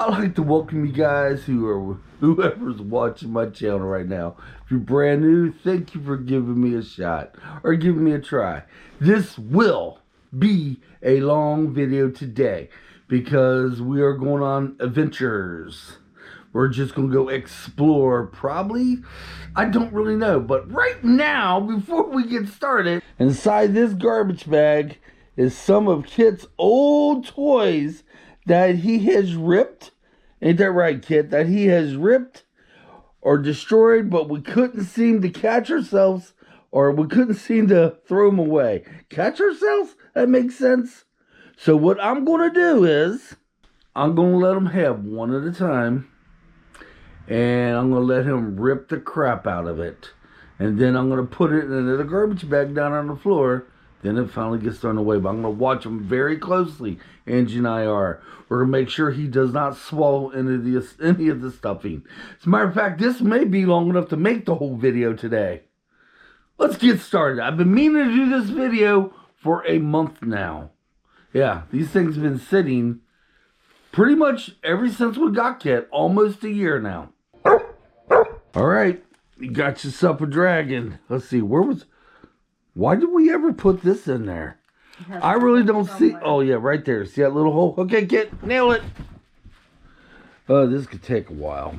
I'd like to welcome you guys whoever's watching my channel right now. If you're brand new, thank you for giving me a shot or giving me a try. This will be a long video today because we are going on adventures. We're just going to go explore probably, I don't really know. But right now, before we get started, inside this garbage bag is some of Kitt's old toys that he has ripped. Ain't that right, Kitt? That he has ripped or destroyed, but we couldn't seem to catch ourselves, or we couldn't seem to throw them away. Catch ourselves? That makes sense. So what I'm going to do is, I'm going to let him have one at a time, and I'm going to let him rip the crap out of it. And then I'm going to put it in a garbage bag down on the floor. Then it finally gets thrown away. But I'm going to watch him very closely. Angie and I are. We're going to make sure he does not swallow any of the stuffing. As a matter of fact, this may be long enough to make the whole video today. Let's get started. I've been meaning to do this video for a month now. Yeah, these things have been sitting pretty much ever since we got Kitt. Almost a year now. Alright, you got yourself a dragon. Let's see, why did we ever put this in there? I really don't see. Oh, yeah, right there. See that little hole? Okay, Kitt, nail it. Oh, this could take a while.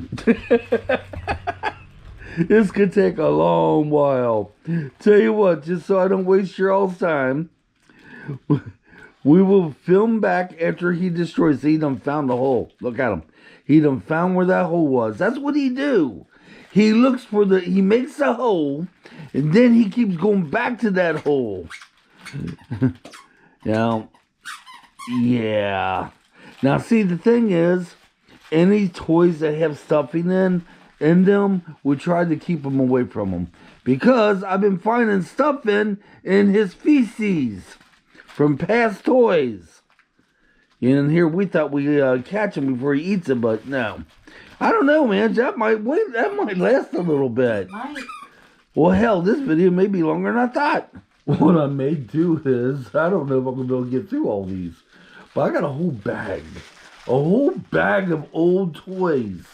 This could take a long while. Tell you what, just so I don't waste your all's time, we will film back after he destroys. See, he done found the hole. Look at him. He done found where that hole was. That's what he do. He looks for he makes a hole, and then he keeps going back to that hole. Now, yeah. Now, see, the thing is, any toys that have stuffing in them, we try to keep them away from them. Because I've been finding stuffing in his feces from past toys. And here we thought we catch him before he eats it, but no. I don't know, man. That might last a little bit. Well, hell, this video may be longer than I thought. What I may do is, I don't know if I'm going to be able to get through all these, but I got a whole bag of old toys.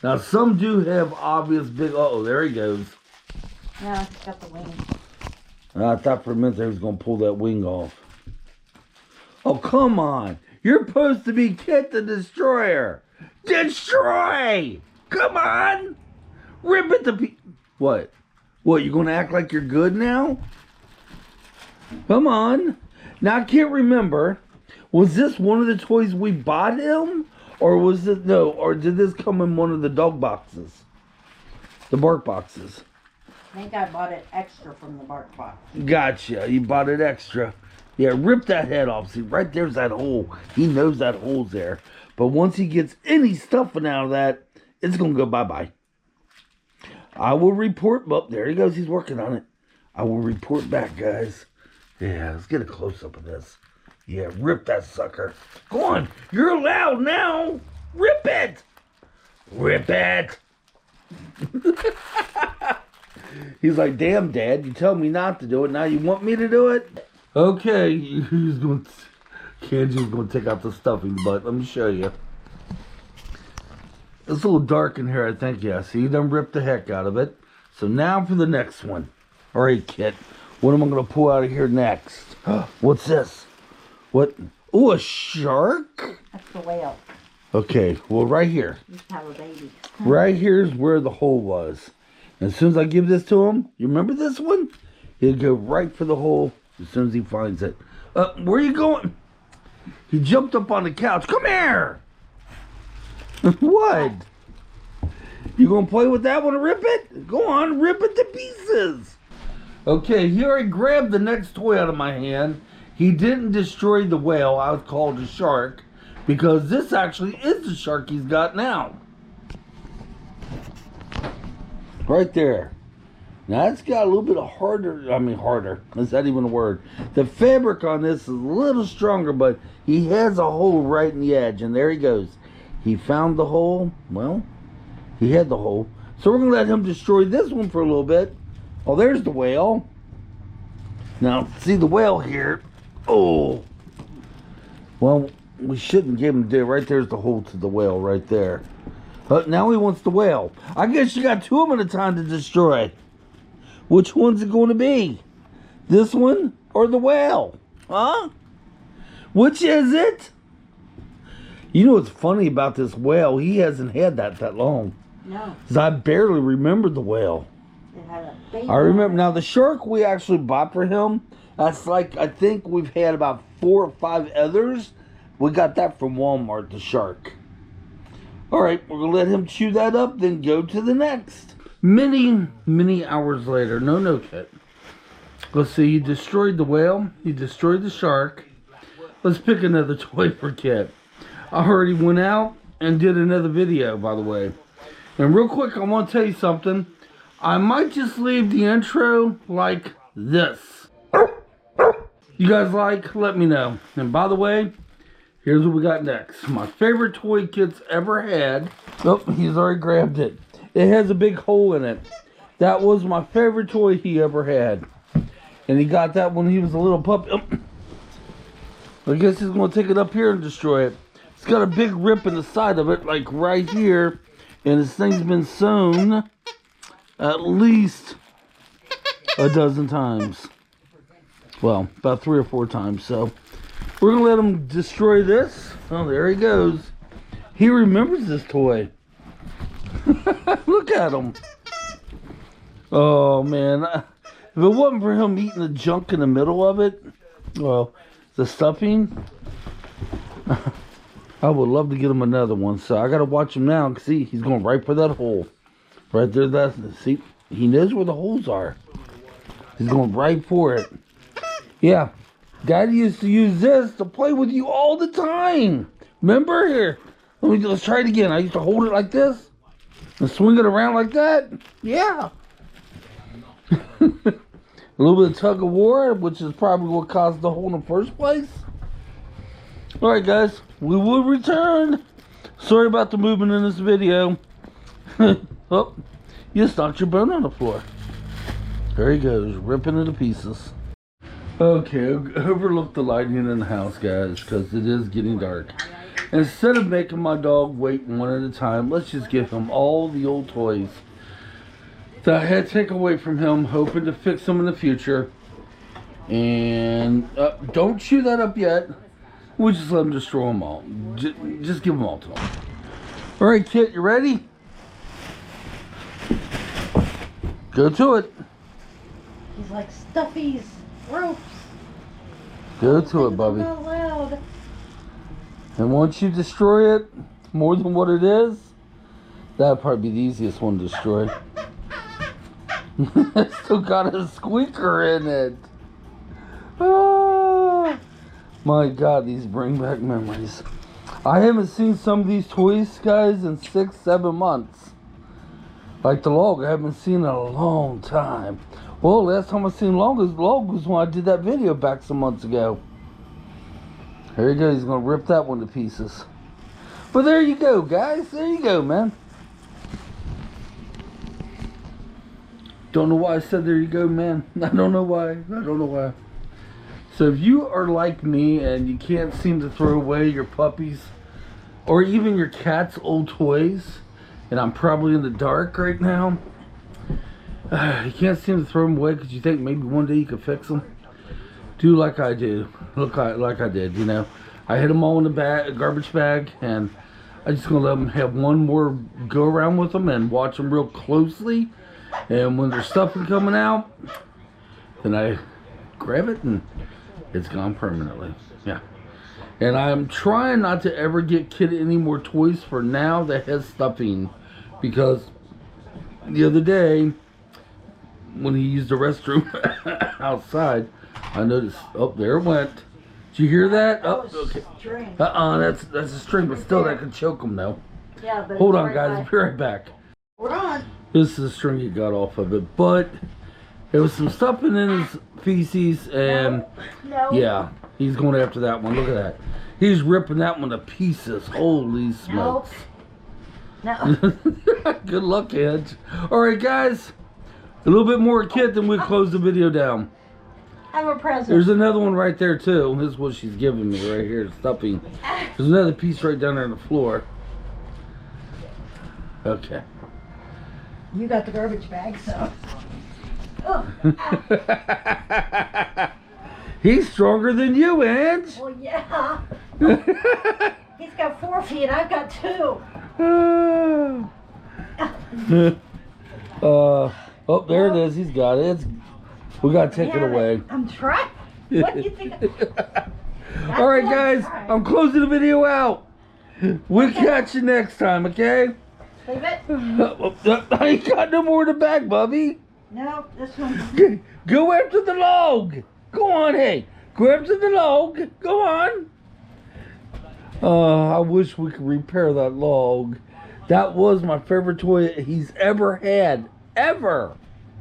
Now, some do have obvious big, uh-oh, there he goes. Yeah, he's got the wing. I thought for a minute they was going to pull that wing off. Oh, come on. You're supposed to be Kitt the Destroyer. Destroy! Come on! Rip it to What? What, you gonna act like you're good now? Come on. Now I can't remember. Was this one of the toys we bought him? Or was it, no, or did this come in one of the dog boxes? The bark boxes. I think I bought it extra from the bark box. Gotcha, you bought it extra. Yeah, rip that head off. See, right there's that hole. He knows that hole's there. But once he gets any stuffing out of that, it's going to go bye-bye. I will report. Oh, there he goes. He's working on it. I will report back, guys. Yeah, let's get a close-up of this. Yeah, rip that sucker. Go on. You're allowed now. Rip it. Rip it. He's like, damn, Dad, you tell me not to do it. Now you want me to do it? Okay, he's going to... Angie's going to take out the stuffing, but let me show you. It's a little dark in here, I think. Yeah, see, he done ripped the heck out of it. So now for the next one. All right, Kitt. What am I going to pull out of here next? What's this? What? Oh, a shark? That's the whale. Okay, well, right here. You have a baby. Right here's where the hole was. And as soon as I give this to him, you remember this one? He'll go right for the hole as soon as he finds it. Where are you going? He jumped up on the couch. Come here! What? You gonna play with that one and rip it? Go on, rip it to pieces. Okay, here I grabbed the next toy out of my hand. He didn't destroy the whale. I was called a shark because this actually is the shark he's got now. Right there. Now it's got a little bit of harder. Is that even a word? The fabric on this is a little stronger, but he has a hole right in the edge, and there he goes. He found the hole. Well, he had the hole. So we're going to let him destroy this one for a little bit. Oh, there's the whale. Now, see the whale here. Oh. Well, we shouldn't give him there. Right there's the hole to the whale right there. But now he wants the whale. I guess you got two of them at a time to destroy. Which one's it going to be? This one or the whale? Huh? Which is it? You know what's funny about this whale? He hasn't had that long. No. Because I barely remember the whale. It had a baby. I remember. Now, the shark we actually bought for him, that's like, I think we've had about 4 or 5 others. We got that from Walmart, the shark. Alright, we're going to let him chew that up, then go to the next. Many hours later. No, Kitt. Let's see, he destroyed the whale. He destroyed the shark. Let's pick another toy for Kitt. I already went out and did another video, by the way. And real quick, I want to tell you something. I might just leave the intro like this. You guys like? Let me know. And by the way, here's what we got next. My favorite toy Kitt's ever had. Oh, he's already grabbed it. It has a big hole in it. That was my favorite toy he ever had. And he got that when he was a little puppy. Oh. I guess he's going to take it up here and destroy it. It's got a big rip in the side of it, like right here. And this thing's been sewn at least a dozen times. Well, about 3 or 4 times. So we're going to let him destroy this. Oh, there he goes. He remembers this toy. Look at him. Oh, man. If it wasn't for him eating the junk in the middle of it, well, the stuffing, I would love to get him another one. So I got to watch him now. See, he's going right for that hole. Right there. See, he knows where the holes are. He's going right for it. Yeah. Daddy used to use this to play with you all the time. Remember? Here. Let's try it again. I used to hold it like this and swing it around like that. Yeah. A little bit of tug of war, which is probably what caused the hole in the first place. Alright guys, we will return. Sorry about the movement in this video. Oh, you just knocked your bone on the floor. There he goes, ripping it to pieces. Okay, overlook the lighting in the house, guys, because it is getting dark. Instead of making my dog wait one at a time, let's just give him all the old toys that I had to take away from him, hoping to fix them in the future. And don't chew that up yet. We'll just let him destroy them all. Just give them all to him. Alright, Kitt, you ready? Go to it. He's like stuffies, ropes. Go to it, Bubby. Out loud. And once you destroy it more than what it is, that'll probably be the easiest one to destroy. It's still got a squeaker in it. Oh, my God, these bring back memories. I haven't seen some of these toys, guys, in 6-7 months. Like the log, I haven't seen in a long time. Well, last time I seen log was when I did that video back some months ago. Here he goes, he's going to rip that one to pieces. But there you go, guys. There you go, man. Don't know why I said there you go, man. I don't know why. So if you are like me and you can't seem to throw away your puppies or even your cat's old toys, and I'm probably in the dark right now, you can't seem to throw them away because you think maybe one day you could fix them, do like I do. Look like I did, you know. I hid them all in the garbage bag, and I'm just going to let them have one more go around with them and watch them real closely. And when there's stuffing coming out, then I grab it and it's gone permanently. Yeah. And I'm trying not to ever get Kitt any more toys for now that has stuffing, because the other day when he used the restroom outside, I noticed, oh, there it went. Did you hear that? Oh, okay. That's a string, but still that could choke him though. Yeah, but hold on, guys, I'll be right back. Hold on. This is the string he got off of it, but there was some stuffing in his feces, and No. Yeah, he's going after that one. Look at that. He's ripping that one to pieces. Holy smokes. No. Good luck, Angie. Alright, guys. A little bit more Kitt, then we'll close the video down. have a present. There's another one right there too. This is what she's giving me right here, stuffing. There's another piece right down there on the floor. Okay. You got the garbage bag, so. Oh, He's stronger than you, Ange. well, yeah. He's got 4 feet. I've got 2. Oh, there it is. He's got it. We gotta take it away. I'm trying. What do you think? All right, guys. I'm closing the video out. We'll catch you next time, okay? Leave it? I ain't got no more in the bag, Bubby. No, this one. Go after the log. Go on, hey. Go after the log. Go on. I wish we could repair that log. That was my favorite toy he's ever had. Ever.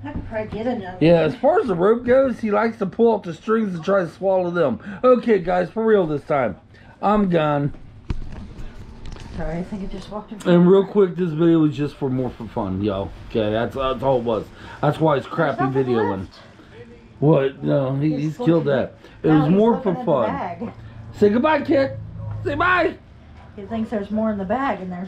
I could probably get another. Yeah, as far as the rope goes, he likes to pull up the strings and try to swallow them. Okay, guys, for real this time. I'm gone. Sorry, I think I just walked in. And real quick, this video was just for more for fun, yo. Okay, that's all it was. That's why it's crappy videoing. What? No, he's killed that. It was more for fun. Say goodbye, Kitt. Say bye. He thinks there's more in the bag, and there's